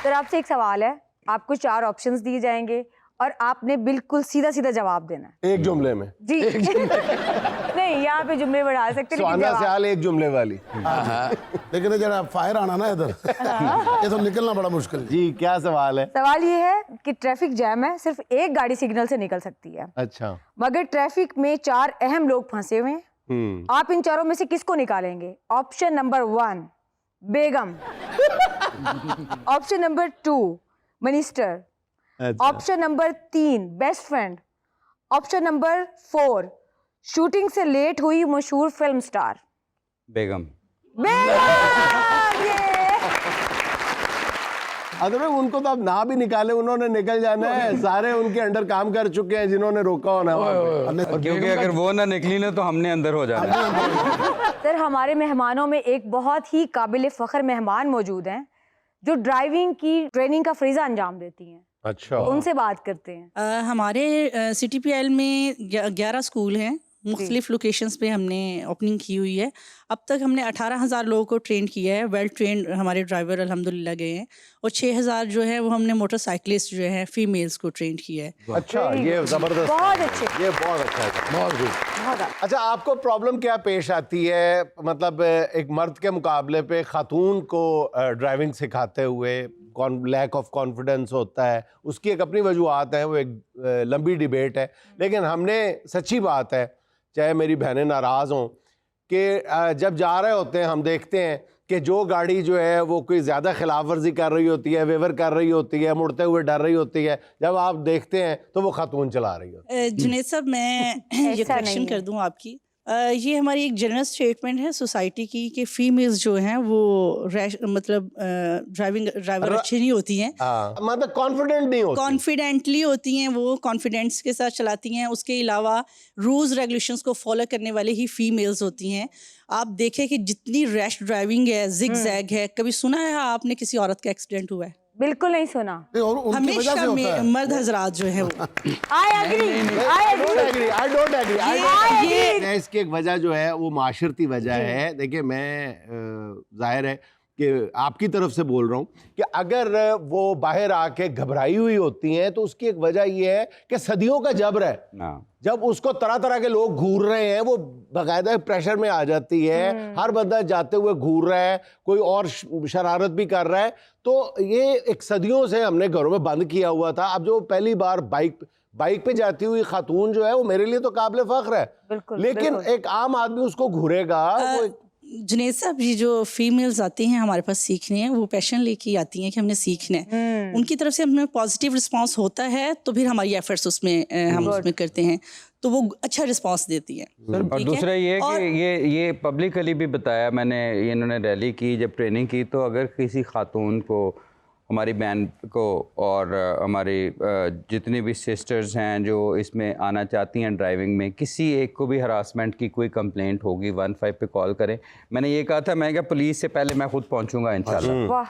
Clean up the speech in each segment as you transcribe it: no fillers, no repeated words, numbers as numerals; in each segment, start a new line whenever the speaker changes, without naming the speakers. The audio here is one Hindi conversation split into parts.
सर आपसे एक सवाल है, आपको 4 ऑप्शंस दिए जाएंगे और आपने बिल्कुल सीधा सीधा जवाब देना है।
एक जुमले में?
जी। नहीं, यहाँ पे जुमले बढ़ा सकते हैं, लेकिन
से हाल एक जुमले वाली।
लेकिन जरा फायर आना ना इधर, ये तो निकलना बड़ा मुश्किल है।
जी क्या सवाल है?
सवाल ये है कि ट्रैफिक जैम है, सिर्फ एक गाड़ी सिग्नल से निकल सकती है।
अच्छा।
मगर ट्रैफिक में 4 अहम लोग फंसे हुए हैं। आप इन चारों में से किसको निकालेंगे? ऑप्शन नंबर 1 बेगम, option number 2 minister, option number 3 best friend, option number 4 shooting से लेट हुई मशहूर फिल्म स्टार।
बेगम।
अगर उनको तो अब ना भी निकाले, उन्होंने निकल जाना है। सारे उनके अंडर काम कर चुके हैं जिन्होंने रोका होना है,
क्योंकि अगर वो ना निकली ना तो हमने अंदर हो जाना।
सर हमारे मेहमानों में एक बहुत ही काबिल फ़ख्र मेहमान मौजूद हैं जो ड्राइविंग की ट्रेनिंग का फरीज़ा अंजाम देती हैं।
अच्छा,
उनसे बात करते हैं।
हमारे CTPL में 11 स्कूल हैं, मुख्तलिफ लोकेशंस पे हमने ओपनिंग की हुई है। अब तक हमने 18,000 लोगों को ट्रेन किया है। वेल ट्रेंड हमारे ड्राइवर अल्हम्दुलिल्लाह गए हैं और 6,000 जो है वो हमने मोटरसाइकिलिस्ट जो है फीमेल्स को ट्रेन किया है।
अच्छा, ये जबरदस्त,
बहुत अच्छे,
ये बहुत अच्छा है,
बहुत गुड।
बहुत
अच्छा। आपको प्रॉब्लम क्या पेश आती है, मतलब एक मर्द के मुकाबले पे खातून को ड्राइविंग सिखाते हुए? लैक ऑफ कॉन्फिडेंस होता है, उसकी एक अपनी वजूहत है, वो एक लंबी डिबेट है। लेकिन हमने, सच्ची बात है, चाहे मेरी बहनें नाराज़ हों, कि जब जा रहे होते हैं हम देखते हैं कि जो गाड़ी जो है वो कोई ज़्यादा खिलाफ वर्जी कर रही होती है, वेवर कर रही होती है, मुड़ते हुए डर रही होती है, जब आप देखते हैं तो वो खातून चला रही होती है।
जुनैद साहब मैं ये
ऐसा
करेक्शन
नहीं
कर
है।
दूं आपकी, ये हमारी एक जनरल स्टेटमेंट है सोसाइटी की कि फीमेल्स जो हैं वो मतलब ड्राइवर अच्छी नहीं होती हैं,
मतलब कॉन्फिडेंट नहीं होती,
कॉन्फिडेंटली होती हैं, वो कॉन्फिडेंस के साथ चलाती हैं। उसके अलावा रूल्स रेगुलेशंस को फॉलो करने वाले ही फीमेल्स होती हैं। आप देखें कि जितनी रैश ड्राइविंग है, जिग जैग है, कभी सुना है आपने किसी औरत का एक्सीडेंट हुआ है?
बिल्कुल नहीं सुना।
और उनकी वजह से होता है।
मर्द हजरात जो है वो
I don't agree।
इसकी एक वजह जो है वो माशरती वजह है। देखिए, मैं जाहिर है कि आपकी तरफ से बोल रहा हूँ कि अगर वो बाहर आके घबराई हुई होती हैं तो उसकी एक वजह ये है कि सदियों का जबर है। जब उसको तरह तरह के लोग घूर रहे हैं, वो बाकायदा प्रेशर में आ जाती है। हर बंदा जाते हुए घूर रहा है, कोई और शरारत भी कर रहा है। तो ये एक सदियों से हमने घरों में बंद किया हुआ था। अब जो पहली बार बाइक पे जाती हुई खातून जो है वो मेरे लिए तो काबिल फख्र है, लेकिन एक आम आदमी उसको घूरेगा।
जुनैद साहब, ये जो फीमेल्स आती हैं हमारे पास सीखने, वो पैशन लेके आती हैं कि हमने सीखना है। उनकी तरफ से हमें पॉजिटिव रिस्पांस होता है तो फिर हमारी एफर्ट्स उसमें हम उसमें करते हैं तो वो अच्छा रिस्पांस देती हैं।
और दूसरा ये कि ये पब्लिकली भी बताया मैंने, इन्होंने रैली की, जब ट्रेनिंग की, तो अगर किसी खातून को, हमारी बहन को और हमारी जितनी भी सिस्टर्स हैं जो इसमें आना चाहती हैं ड्राइविंग में, किसी एक को भी हरासमेंट की कोई कंप्लेंट होगी 15 पे कॉल करें। मैंने ये कहा था, मैं क्या पुलिस से पहले मैं खुद पहुंचूंगा इंशाल्लाह।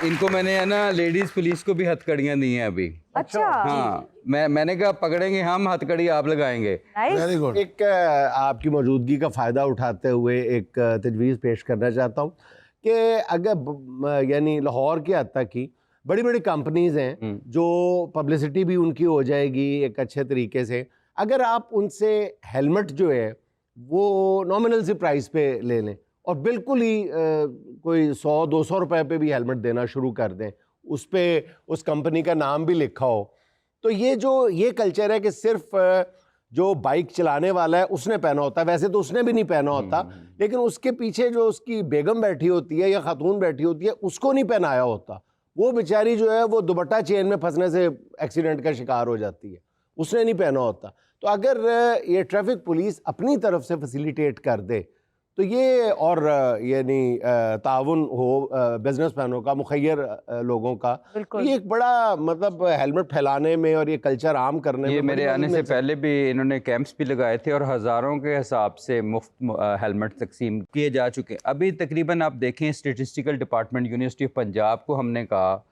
इनको मैंने है ना लेडीज़ पुलिस को भी हथकड़ियाँ दी हैं अभी।
अच्छा।
हाँ, मैंने कहा पकड़ेंगे हम, हथकड़ी आप लगाएंगे।
Very good.
एक आपकी मौजूदगी का फ़ायदा उठाते हुए एक तजवीज़ पेश करना चाहता हूँ कि अगर यानी लाहौर की हद तक की बड़ी बड़ी कंपनीज़ हैं जो पब्लिसिटी भी उनकी हो जाएगी एक अच्छे तरीके से, अगर आप उनसे हेलमेट जो है वो नॉमिनल सी प्राइस पे ले लें और बिल्कुल ही कोई 100-200 रुपए पे भी हेलमेट देना शुरू कर दें, उस पे उस कंपनी का नाम भी लिखा हो, तो ये कल्चर है कि सिर्फ जो बाइक चलाने वाला है उसने पहना होता है। वैसे तो उसने भी नहीं पहना होता, लेकिन उसके पीछे जो उसकी बेगम बैठी होती है या खातून बैठी होती है उसको नहीं पहनाया होता। वो बेचारी जो है वो दुपट्टा चेन में फंसने से एक्सीडेंट का शिकार हो जाती है, उसने नहीं पहना होता। तो अगर ये ट्रैफिक पुलिस अपनी तरफ से फैसिलिटेट कर दे तो ये, और यानी ताउन हो बिजनेसमैनों का, मुखैर लोगों का, तो ये एक बड़ा मतलब हेलमेट फैलाने में और ये कल्चर आम करने में।
ये मेरे आने से पहले भी इन्होंने कैंप्स भी लगाए थे और हज़ारों के हिसाब से मुफ्त हेलमेट तकसीम किए जा चुके हैं। अभी तकरीबन आप देखें, statistical department university of Punjab को हमने कहा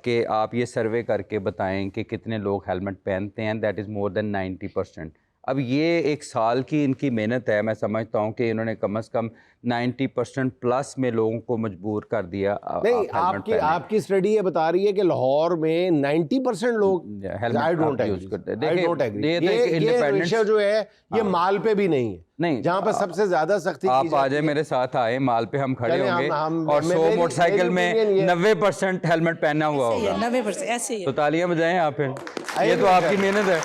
कि आप ये सर्वे करके बताएं कि कितने लोग हेलमेट पहनते हैं। That is more than 90%। अब ये एक साल की इनकी मेहनत है। मैं समझता हूँ कि इन्होंने कम से कम 90% प्लस में लोगों को मजबूर कर दिया।
नहीं, आपकी स्टडी ये बता रही है कि लाहौर में 90% लोग आई डोंट एग्री। ये रेशियो जो है ये माल पे भी नहीं है,
नहीं,
जहाँ पर सबसे ज्यादा सख्ती
आप आ जाए मेरे साथ आए, माल पे हम खड़े होंगे और 100 मोटरसाइकिल में 90% हेलमेट पहना हुआ होगा।
90% ऐसे ही है।
तो तालियां बजाएं आप फिर, ये तो आपकी मेहनत है।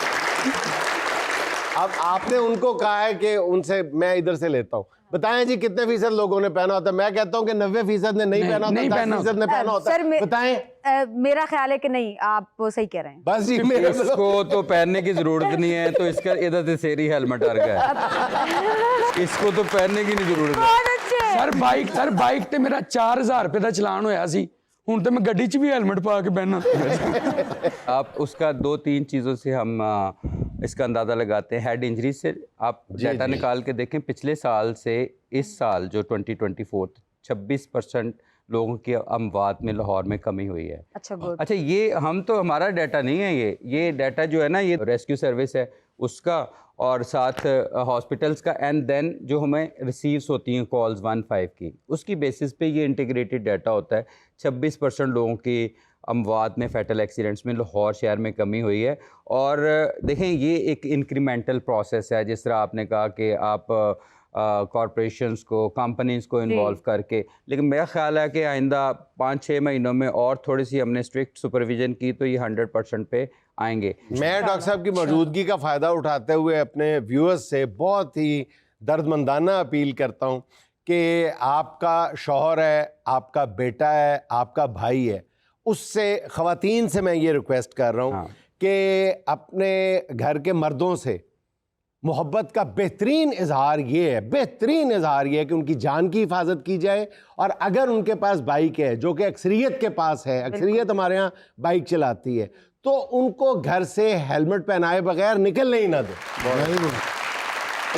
अब आपने उनको कहा है कि उनसे मैं इधर से लेता हूँ, बताएं जी कितने फीसद लोगों ने पहना होता है? मैं कहता हूँ कि 90% ने नहीं पहना होता, 10% ने पहना होता है। बताएं।
मेरा ख्याल है कि नहीं, आप सही कह रहे हैं।
बस जी,
इसको तो पहनने की जरूरत नहीं है, तो इसका इधर से सेरी हेलमेट आ गया है। इसको तो पहनने की नहीं जरूरत है।
सर बाइक ते मेरा 4000 रुपए का चलान होया सी, हुण ते मैं गड्डी च भी हेलमेट पा के बहना।
आप उसका 2-3 चीज़ों से हम इसका अंदाज़ा लगाते हैं। हेड इंजरी से आप डाटा निकाल के देखें, पिछले साल से इस साल जो 2024 26% लोगों की अमवात में लाहौर में कमी हुई है।
अच्छा, गुड।
अच्छा, ये हम तो हमारा डाटा नहीं है, ये डाटा जो है ना, ये रेस्क्यू सर्विस है उसका, और साथ हॉस्पिटल्स का, एंड देन जो हमें रिसीव्स होती हैं कॉल्स 15 की, उसकी बेसिस पे ये इंटीग्रेटेड डाटा होता है। 26% लोगों की अमवात में फैटल एक्सीडेंट्स में लाहौर शहर में कमी हुई है। और देखें, ये एक इंक्रीमेंटल प्रोसेस है। जिस तरह आपने कहा कि आप कॉरपोरेशंस को, कंपनीज को इन्वॉल्व करके, लेकिन मेरा ख्याल है कि आइंदा 5-6 महीनों में और थोड़ी सी हमने स्ट्रिक्ट सुपरविजन की तो ये 100% पे आएंगे।
मैं डॉक्टर साहब की मौजूदगी का फ़ायदा उठाते हुए अपने व्यूअर्स से बहुत ही दर्दमंदाना अपील करता हूँ कि आपका शौहर है, आपका बेटा है, आपका भाई है, उससे, ख़वातीन से मैं ये रिक्वेस्ट कर रहा हूँ कि अपने घर के मर्दों से मोहब्बत का बेहतरीन इजहार ये है कि उनकी जान की हिफाजत की जाए। और अगर उनके पास बाइक है, जो कि अक्सरियत के पास है, अक्सरियत हमारे यहाँ बाइक चलाती है, तो उनको घर से हेलमेट पहनाए बगैर निकलने ही ना दो।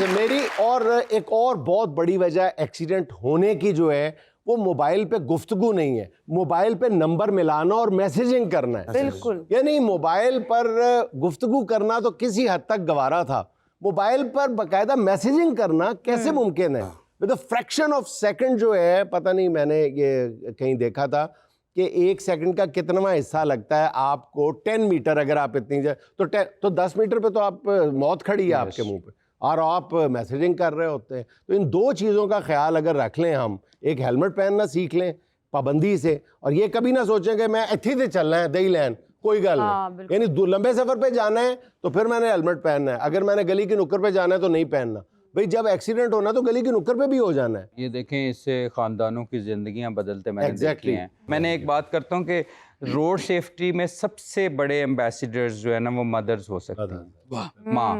मेरी और एक और बहुत बड़ी वजह एक्सीडेंट होने की जो है वो मोबाइल पे गुफ्तगू नहीं है, मोबाइल पे नंबर मिलाना और मैसेजिंग करना है।
बिल्कुल।
यानी मोबाइल पर गुफ्तगू करना तो किसी हद तक गवारा था, मोबाइल पर बाकायदा मैसेजिंग करना कैसे मुमकिन है? With a fraction of second जो है, पता नहीं, मैंने ये कहीं देखा था कि 1 सेकंड का कितनावा हिस्सा लगता है आपको 10 मीटर, अगर आप इतनी तो 10 मीटर पे तो आप मौत खड़ी है आपके मुंह पे, और आप मैसेजिंग कर रहे होते हैं। तो इन 2 चीज़ों का ख्याल अगर रख लें हम, एक हेलमेट पहनना सीख लें पाबंदी से, और ये कभी ना सोचें कि मैं इत्थे से चलना है दही लैन, कोई गल नहीं। यानी लंबे सफ़र पे जाना है तो फिर मैंने हेलमेट पहनना है, अगर मैंने गली की नुक्कड़ पे जाना है तो नहीं पहनना। भाई जब एक्सीडेंट होना तो गली की नुक्कड़ पे भी हो जाना है।
ये देखें, इससे ख़ानदानों की ज़िंदगियां बदलते मैंने देखी हैं। मैंने एक बात करता हूँ कि रोड सेफ्टी में सबसे बड़े एम्बेसडर्स जो है ना, वो मदर्स हो सकती हैं। माँ,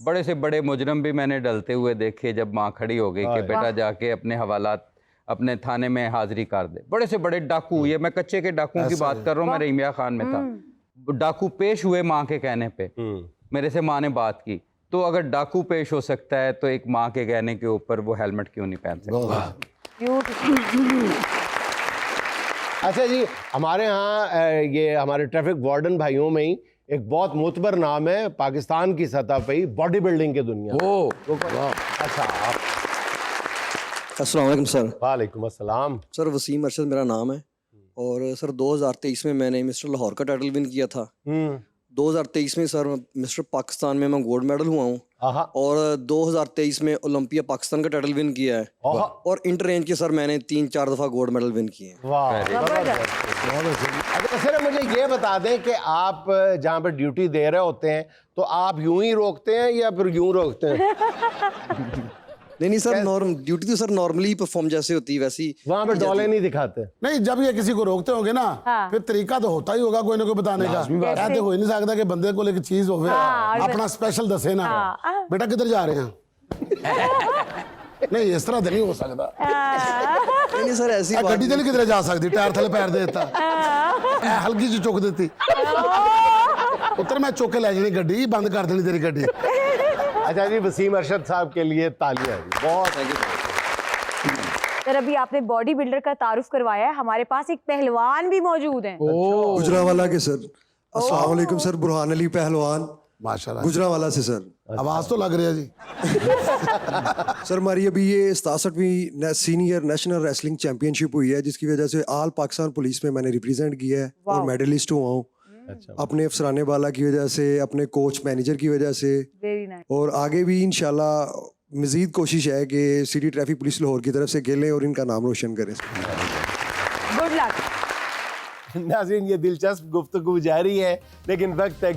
बड़े से बड़े मुजरम भी मैंने डलते हुए देखे जब माँ खड़ी हो गई कि बेटा जाके अपने हवालात अपने थाने में हाजिरी कर दे। बड़े से बड़े डाकू, ये मैं कच्चे के डाकुओं की बात कर रहा हूँ, मैं रहीमिया खान में था, डाकू पेश हुए माँ के कहने पे, मेरे से माँ ने बात की। तो अगर डाकू पेश हो सकता है तो एक माँ के कहने के ऊपर वो हेलमेट क्यों नहीं पहन सकता?
अच्छा जी, हमारे यहाँ ये हमारे ट्रैफिक वार्डन भाइयों में ही एक बहुत मोतबर नाम है पाकिस्तान की सतह पे ही बॉडी बिल्डिंग की दुनिया। अच्छा,
अस्सलाम वालेकुम सर।
वालेकुम अस्सलाम।
सर वसीम अरशद मेरा नाम है, और सर 2023 में मैंने मिस्टर लाहौर का टाइटल विन किया था। 2023 में सर मिस्टर पाकिस्तान में मैं गोल्ड मेडल हुआ हूँ, और 2023 में ओलंपिया पाकिस्तान का टाइटल विन किया है, और इंटर रेंज के सर मैंने 3-4 दफ़ा गोल्ड मेडल विन किए हैं।
अच्छा सर, मुझे ये बता दें कि आप जहाँ पर ड्यूटी दे रहे होते हैं तो आप यूं ही रोकते हैं या फिर यूं रोकते हैं?
नहीं सर, ड्यूटी तो सर नॉर्मली परफॉर्म जैसे होती है वैसी।
वहाँ पर डोले नहीं दिखाते?
नहीं, जब ये किसी को रोकते होंगे ना, फिर तरीका तो होता ही होगा कोई ना कोई बताने का। कहते हो ही नहीं सकता कि बंदे को लेकर चीज हो, अपना स्पेशल दसे ना, बेटा किधर जा रहे हैं? नहीं, इस तरह तो नहीं हो सकता।
नहीं सर, ऐसी
गड्डी तो नहीं किधर जा सकती, टायर थले पैर दे देता, हल्की सी चुक देती, उतर मैं चुक के ले जानी गड्डी, बंद कर देनी तेरी गड्डी।
अच्छा जी, वसीम अरशद साहब के लिए तालियां। बहुत
सर, अभी आपने बॉडी बिल्डर का तारुफ करवाया है, हमारे पास एक पहलवान भी मौजूद हैं।
गुजरावाला के सर। अस्सलाम वालेकुम सर, बुरहान अली पहलवान।
माशाल्लाह,
गुजरावाला से सर।
आवाज तो लग रही है जी।
सर हमारी अभी ये 67वीं सीनियर नेशनल रेसलिंग चैंपियनशिप हुई है, जिसकी वजह से ऑल पाकिस्तान पुलिस में मैंने रिप्रेजेंट किया है और मेडलिस्ट हुआ हूँ। अपने अफसराने वाला की वजह से, अपने कोच मैनेजर की वजह से,
वेरी नाइस।
और आगे भी इंशाल्लाह मजीद कोशिश है कि सिटी ट्रैफिक पुलिस लाहौर की तरफ से खेलें और इनका नाम रोशन करें।
Good luck.
नाज़रीन, ये दिलचस्प गुफ्तगू जारी है, लेकिन वक्त तक